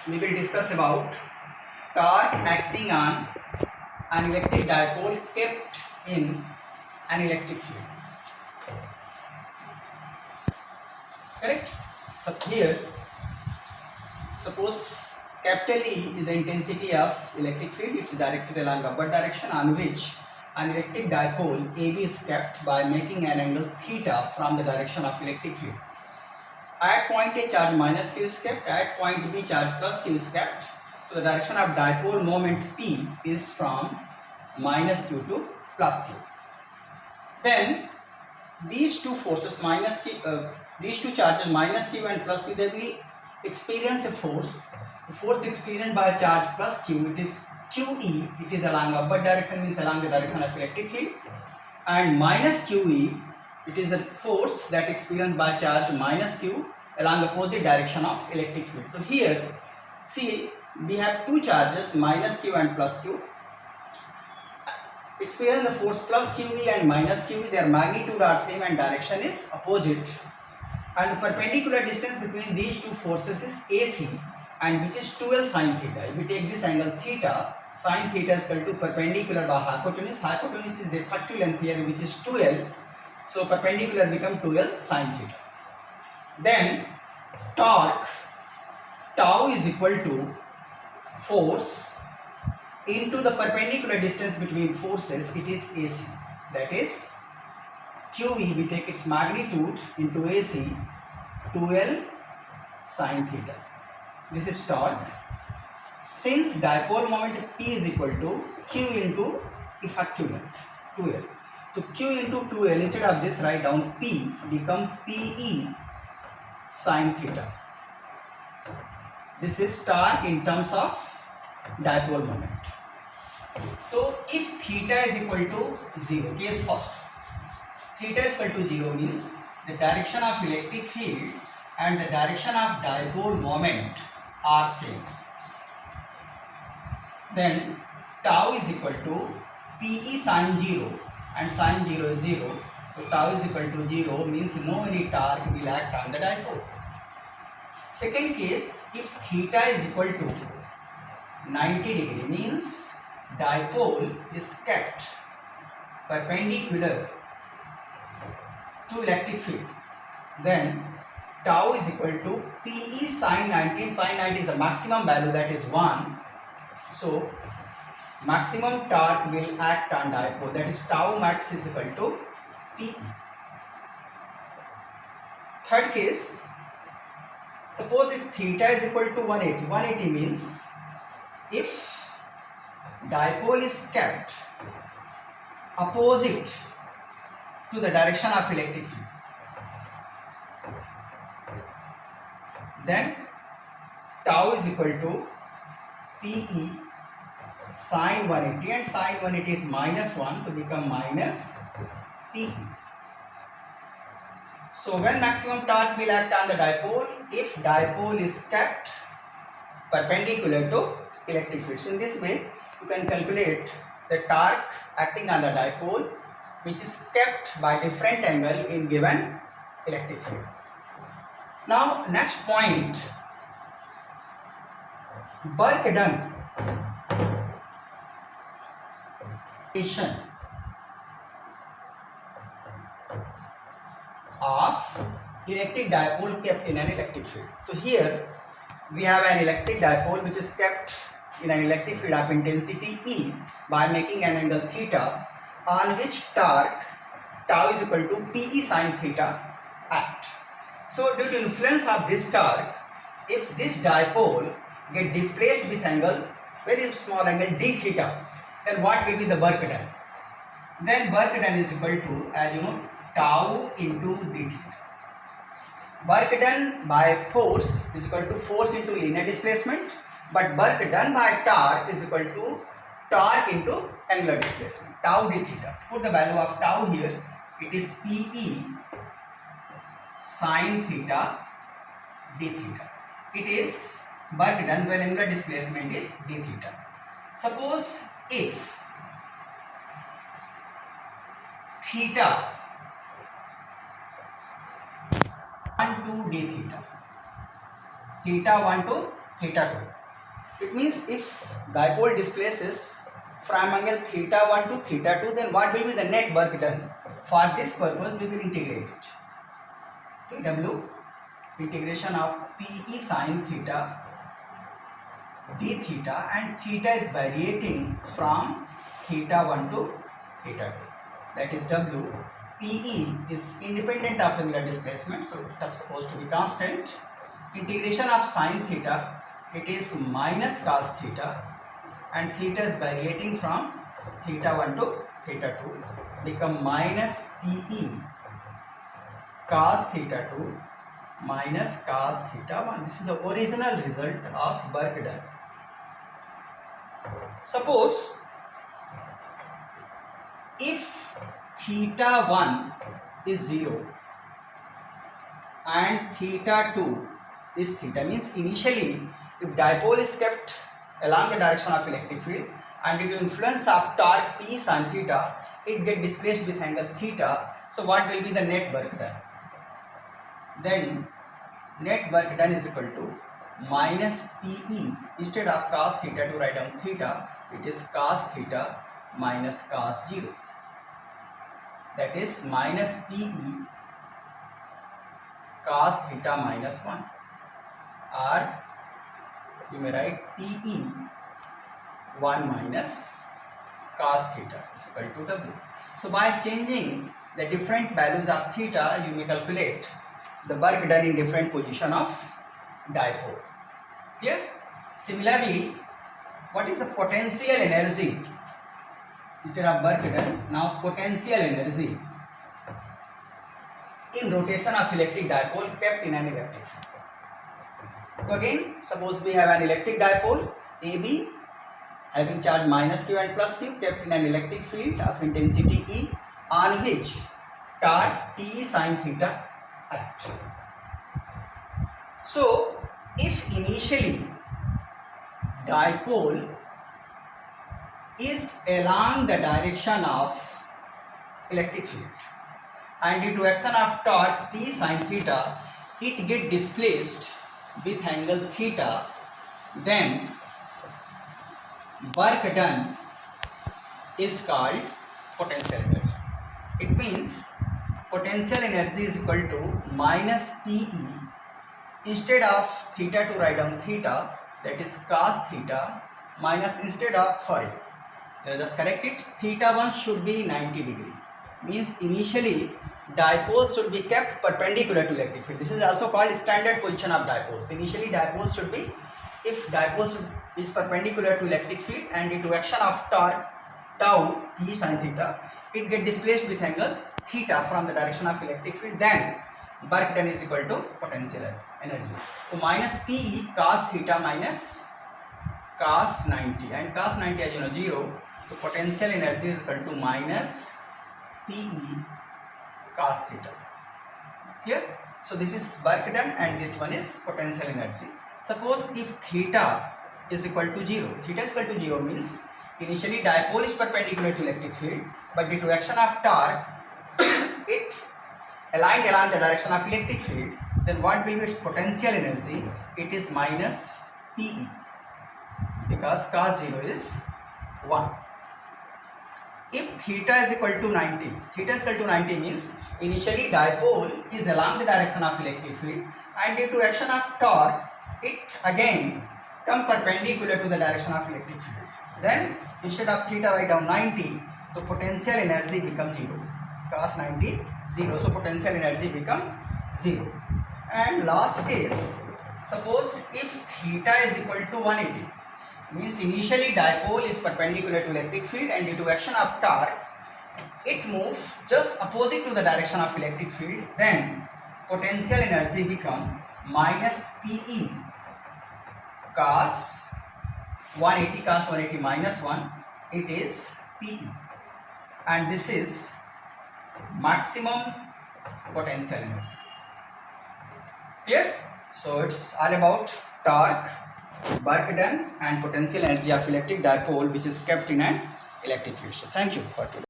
we will discuss about torque acting on an electric dipole kept in an electric field. Correct? So here, suppose capital E is the intensity of electric field. It's directed along upward direction on which an electric dipole AB is kept by making an angle theta from the direction of electric field. At point A, charge minus q is kept. At point B, charge plus q is kept. So the direction of dipole moment P is from minus q to plus q. Then these two forces minus q, these two charges minus q and plus q, they will experience a force. The force experienced by charge plus q, it is QE. It is along upward direction, means along the direction of electric field. And minus QE, it is the force that experienced by charge minus q along opposite direction of electric field. So here, see, we have two charges minus q and plus q. Experience the force plus QE and minus QE, their magnitude are same and direction is opposite. And the perpendicular distance between these two forces is AC, and which is 12 sine theta. If we take this angle theta, sine theta is equal to perpendicular by hypotenuse. Hypotenuse is the effective length here, which is 12. So perpendicular become 12 sine theta. Then torque, tau is equal to force into the perpendicular distance between forces, it is AC. That is QE, we take its magnitude into AC, 12 sine theta. This is torque. Since dipole moment P is equal to Q into effective length, 2L. So Q into 2L, instead of this, write down P, become PE sine theta. This is torque in terms of dipole moment. So if theta is equal to 0, case first, theta is equal to 0 means the direction of electric field and the direction of dipole moment are same. Then tau is equal to PE sine 0, and sine 0 is 0. So tau is equal to 0 means no any torque will act on the dipole. Second case, if theta is equal to 90 degree means dipole is kept perpendicular to electric field, then tau is equal to PE sine 90. Sine 90 is the maximum value, that is 1. So maximum torque will act on dipole, that is tau max is equal to PE. Third case, suppose if theta is equal to 180. 180 means if dipole is kept opposite to the direction of electric field, then tau is equal to PE sine 180, and sine 180 is minus 1 to become minus PE. So when maximum torque will act on the dipole, if dipole is kept perpendicular to electric field. So in this way, you can calculate the torque acting on the dipole, which is kept by different angle in given electric field. Now next point, work done of electric dipole kept in an electric field. So here we have an electric dipole which is kept in an electric field of intensity E by making an angle theta, on which torque tau is equal to PE sine theta act. So due to influence of this torque, if this dipole get displaced with angle, very small angle d theta, then what will be the work done? Then work done is equal to, as you know, tau into d theta. Work done by force is equal to force into linear displacement, but work done by torque is equal to torque into angular displacement, tau d theta. Put the value of tau here, it is PE sine theta d theta. It is work done when angular displacement is d theta. Suppose if theta 1 to d theta, theta 1 to theta 2. It means if dipole displaces from angle theta 1 to theta 2, then what will be the net work done? For this purpose, we will integrate it. Kw integration of PE sin theta d theta, and theta is variating from theta 1 to theta 2. That is W. PE is independent of angular displacement, so it is supposed to be constant. Integration of sin theta, it is minus cos theta, and theta is variating from theta 1 to theta 2, become minus PE cos theta 2 minus cos theta 1. This is the original result of work done. Suppose if theta 1 is 0 and theta 2 is theta, means initially if dipole is kept along the direction of electric field and due to influence of torque P sin theta, it get displaced with angle theta. So what will be the net work done? Then net work done is equal to minus PE, instead of cos theta to write down theta, it is cos theta minus cos 0. That is minus PE cos theta minus 1, or you may write PE 1 minus cos theta is equal to W. So by changing the different values of theta, you may calculate the work done in different position of dipole. Clear? Similarly, what is the potential energy? Instead of work done, now potential energy in rotation of electric dipole kept in an electric field. So again, suppose we have an electric dipole AB having charge minus q and plus q kept in an electric field of intensity E, on which torque T sin theta act. So if initially dipole is along the direction of electric field and due to action of torque P sin theta, it get displaced with angle theta, then work done is called potential energy. It means potential energy is equal to minus PE, instead of theta to write down theta, that is cos theta, minus instead of, sorry, just correct it, theta 1 should be 90 degree, means initially dipoles should be kept perpendicular to electric field. This is also called standard position of dipoles. Initially dipoles should be, if dipole is perpendicular to electric field and due to action of torque tau P sin theta, it get displaced with angle theta from the direction of electric field, then work done is equal to potential energy. So minus PE cos theta minus cos 90, and cos 90 as you know 0, so potential energy is equal to minus PE cos theta. Clear? So this is work done and this one is potential energy. Suppose if theta is equal to 0, theta is equal to 0 means initially dipole is perpendicular to electric field, but due to action of torque it aligned along the direction of electric field, then what will be its potential energy? It is minus PE, because cos 0 is 1. If theta is equal to 90, theta is equal to 90 means initially dipole is along the direction of electric field and due to action of torque it again come perpendicular to the direction of electric field. Then instead of theta write down 90, the potential energy becomes 0, cos 90 0, so potential energy become 0. And last case, suppose if theta is equal to 180, means initially dipole is perpendicular to electric field and due to action of torque it moves just opposite to the direction of electric field, then potential energy become minus PE cos 180, cos 180 minus 1, it is PE, and this is maximum potential energy. Clear? So it's all about torque, work done and potential energy of electric dipole which is kept in an electric field. So thank you for today.